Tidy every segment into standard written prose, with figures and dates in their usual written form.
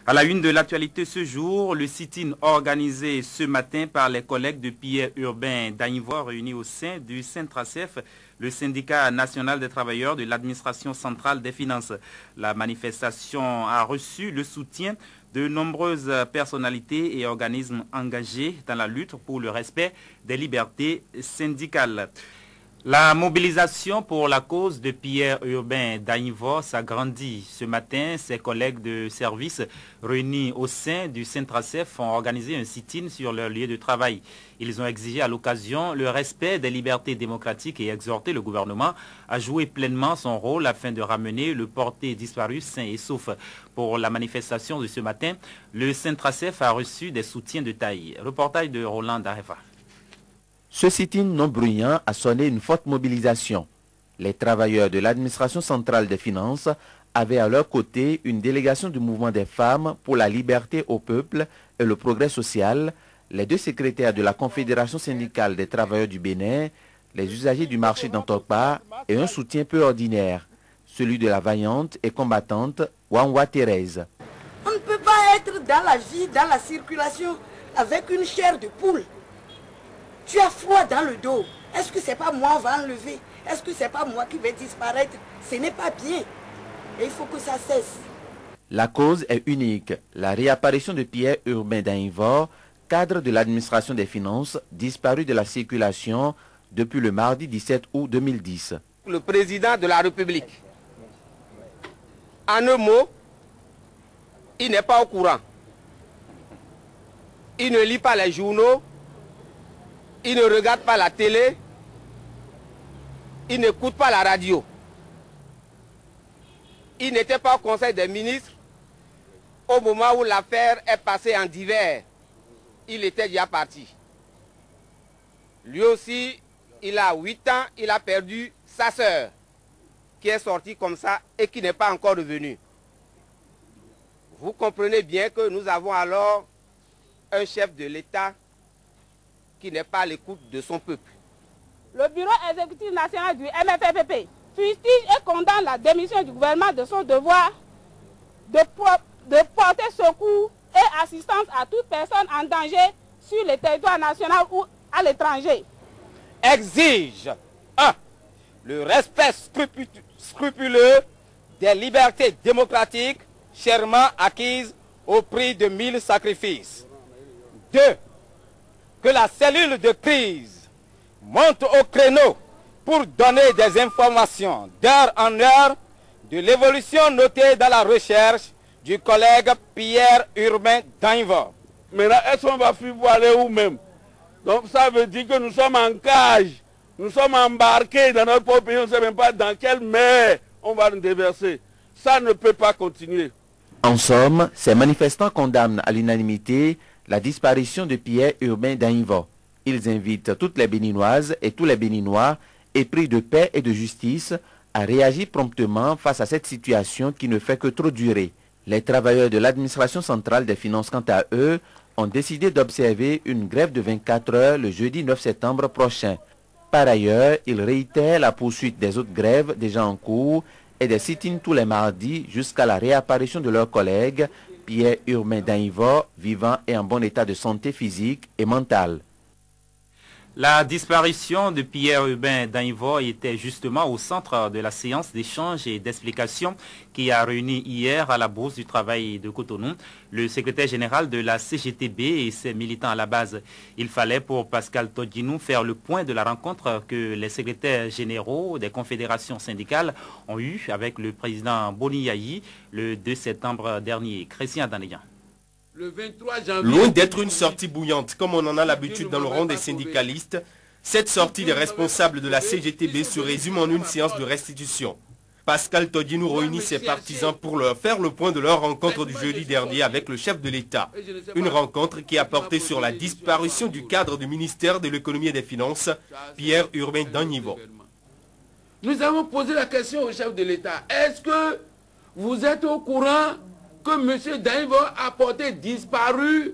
À la une de l'actualité ce jour, le sit-in organisé ce matin par les collègues de Pierre Urbain d'Agnivor réunis au sein du Syntracef, le syndicat national des travailleurs de l'administration centrale des finances. La manifestation a reçu le soutien de nombreuses personnalités et organismes engagés dans la lutte pour le respect des libertés syndicales. La mobilisation pour la cause de Pierre Urbain d'Agnivor s'agrandit. Ce matin, ses collègues de service réunis au sein du Syntracef ont organisé un sit-in sur leur lieu de travail. Ils ont exigé à l'occasion le respect des libertés démocratiques et exhorté le gouvernement à jouer pleinement son rôle afin de ramener le porté disparu sain et sauf. Pour la manifestation de ce matin, le Syntracef a reçu des soutiens de taille. Reportage de Roland Dareva. Ce sit-in non bruyant a sonné une forte mobilisation. Les travailleurs de l'administration centrale des finances avaient à leur côté une délégation du mouvement des femmes pour la liberté au peuple et le progrès social, les deux secrétaires de la Confédération syndicale des travailleurs du Bénin, les usagers du marché d'Antokpa et un soutien peu ordinaire, celui de la vaillante et combattante Wanwa Thérèse. On ne peut pas être dans la vie, dans la circulation, avec une chair de poule. Tu as froid dans le dos. Est-ce que c'est pas moi on va enlever? Est-ce que c'est pas moi qui vais disparaître? Ce n'est pas bien. Et il faut que ça cesse. La cause est unique. La réapparition de Pierre Urbain d'Agnivor, cadre de l'administration des finances, disparu de la circulation depuis le mardi 17 août 2010. Le président de la République, en un mot, il n'est pas au courant. Il ne lit pas les journaux. Il ne regarde pas la télé, il n'écoute pas la radio. Il n'était pas au Conseil des ministres au moment où l'affaire est passée en divers. Il était déjà parti. Lui aussi, il a 8 ans, il a perdu sa sœur, qui est sortie comme ça et qui n'est pas encore revenue. Vous comprenez bien que nous avons alors un chef de l'État qui n'est pas à l'écoute de son peuple. Le bureau exécutif national du MFPP fustige et condamne la démission du gouvernement de son devoir de porter secours et assistance à toute personne en danger sur le territoire national ou à l'étranger. Exige 1. Le respect scrupuleux des libertés démocratiques chèrement acquises au prix de 1000 sacrifices. 2. Que la cellule de crise monte au créneau pour donner des informations d'heure en heure de l'évolution notée dans la recherche du collègue Pierre Urbain d'Agnivor. Maintenant, est-ce qu'on va plus aller où même? Donc ça veut dire que nous sommes en cage, nous sommes embarqués dans notre propre pays, on ne sait même pas dans quelle mer on va nous déverser. Ça ne peut pas continuer. En somme, ces manifestants condamnent à l'unanimité la disparition de Pierre Urbain d'Agnivor. Ils invitent toutes les Béninoises et tous les Béninois, épris de paix et de justice, à réagir promptement face à cette situation qui ne fait que trop durer. Les travailleurs de l'administration centrale des finances, quant à eux, ont décidé d'observer une grève de 24 heures le jeudi 9 septembre prochain. Par ailleurs, ils réitèrent la poursuite des autres grèves déjà en cours et des sit-ins tous les mardis jusqu'à la réapparition de leurs collègues Pierre Urbain d'Agnivor, vivant et en bon état de santé physique et mentale. La disparition de Pierre Urbain d'Agnivor était justement au centre de la séance d'échange et d'explication qui a réuni hier à la Bourse du Travail de Cotonou le secrétaire général de la CGTB et ses militants à la base. Il fallait pour Pascal Todinou faire le point de la rencontre que les secrétaires généraux des confédérations syndicales ont eue avec le président Boni Yayi le 2 septembre dernier. Christian Danayan. Le 23 janvier... Loin d'être une sortie bouillante, comme on en a l'habitude dans le rang des syndicalistes, cette sortie des responsables de la CGTB se résume en une séance de restitution. Pascal Todinou réunit ses partisans pour leur faire le point de leur rencontre du jeudi dernier avec le chef de l'État. Une rencontre qui a porté sur la disparition du cadre du ministère de l'économie et des finances, Pierre Urbain d'Agnivor. Nous avons posé la question au chef de l'État. Est-ce que vous êtes au courant que M. d'Agnivor a porté disparu?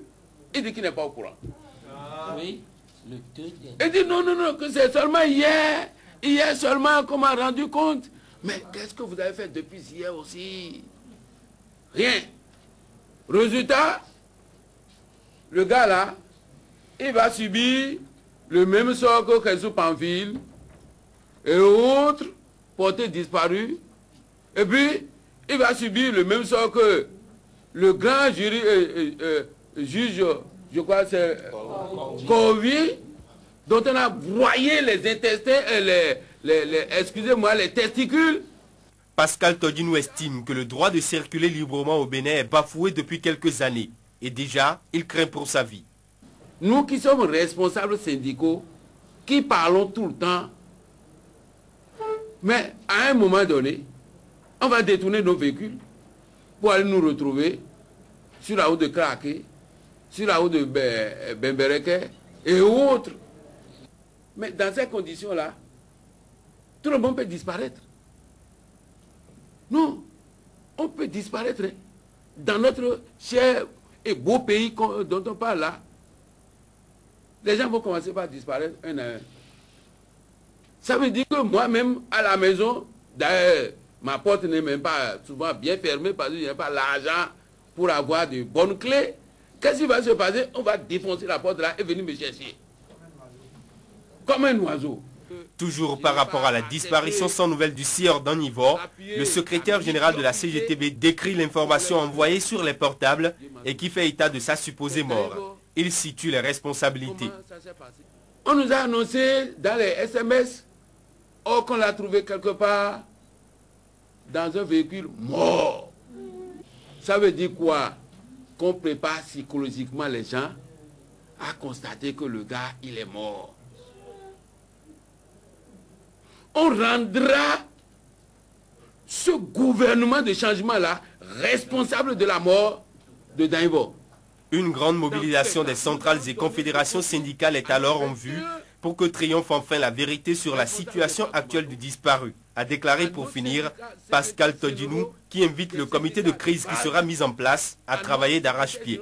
Il dit qu'il n'est pas au courant. Oui. Il dit non, que c'est seulement hier. Hier seulement qu'on m'a rendu compte. Mais qu'est-ce que vous avez fait depuis hier aussi? Rien. Résultat, le gars là, il va subir le même sort que Kessou Panville et autres portés disparus. Et puis, il va subir le même sort que le grand jury, juge, je crois que c'est Corvi, dont on a broyé les intestins et excusez-moi, les testicules. Pascal Todinou estime que le droit de circuler librement au Bénin est bafoué depuis quelques années. Et déjà, il craint pour sa vie. Nous qui sommes responsables syndicaux, qui parlons tout le temps, mais à un moment donné, on va détourner nos véhicules pour aller nous retrouver sur la route de Kraké, sur la route de Bembereke et autres. Mais dans ces conditions-là, tout le monde peut disparaître. Non, on peut disparaître dans notre cher et beau pays dont on parle là. Les gens vont commencer par disparaître un à un. Ça veut dire que moi-même, à la maison, d'ailleurs, ma porte n'est même pas souvent bien fermée parce que je n'ai pas l'argent pour avoir de bonnes clés. Qu'est-ce qui va se passer? On va défoncer la porte là et venir me chercher. Comme un oiseau. Toujours par rapport à la disparition sans nouvelles du sieur d'Anivor, le secrétaire général de la CGTB décrit l'information envoyée sur les portables et qui fait état de sa supposée mort. Il situe les responsabilités. On nous a annoncé dans les SMS qu'on l'a trouvé quelque part dans un véhicule mort. Ça veut dire quoi? Qu'on prépare psychologiquement les gens à constater que le gars, il est mort. On rendra ce gouvernement de changement-là responsable de la mort de Dainvo. Une grande mobilisation des centrales et confédérations syndicales est alors en vue pour que triomphe enfin la vérité sur la situation actuelle du disparu, a déclaré pour finir Pascal Todinou, qui invite le comité de crise qui sera mis en place à travailler d'arrache-pied.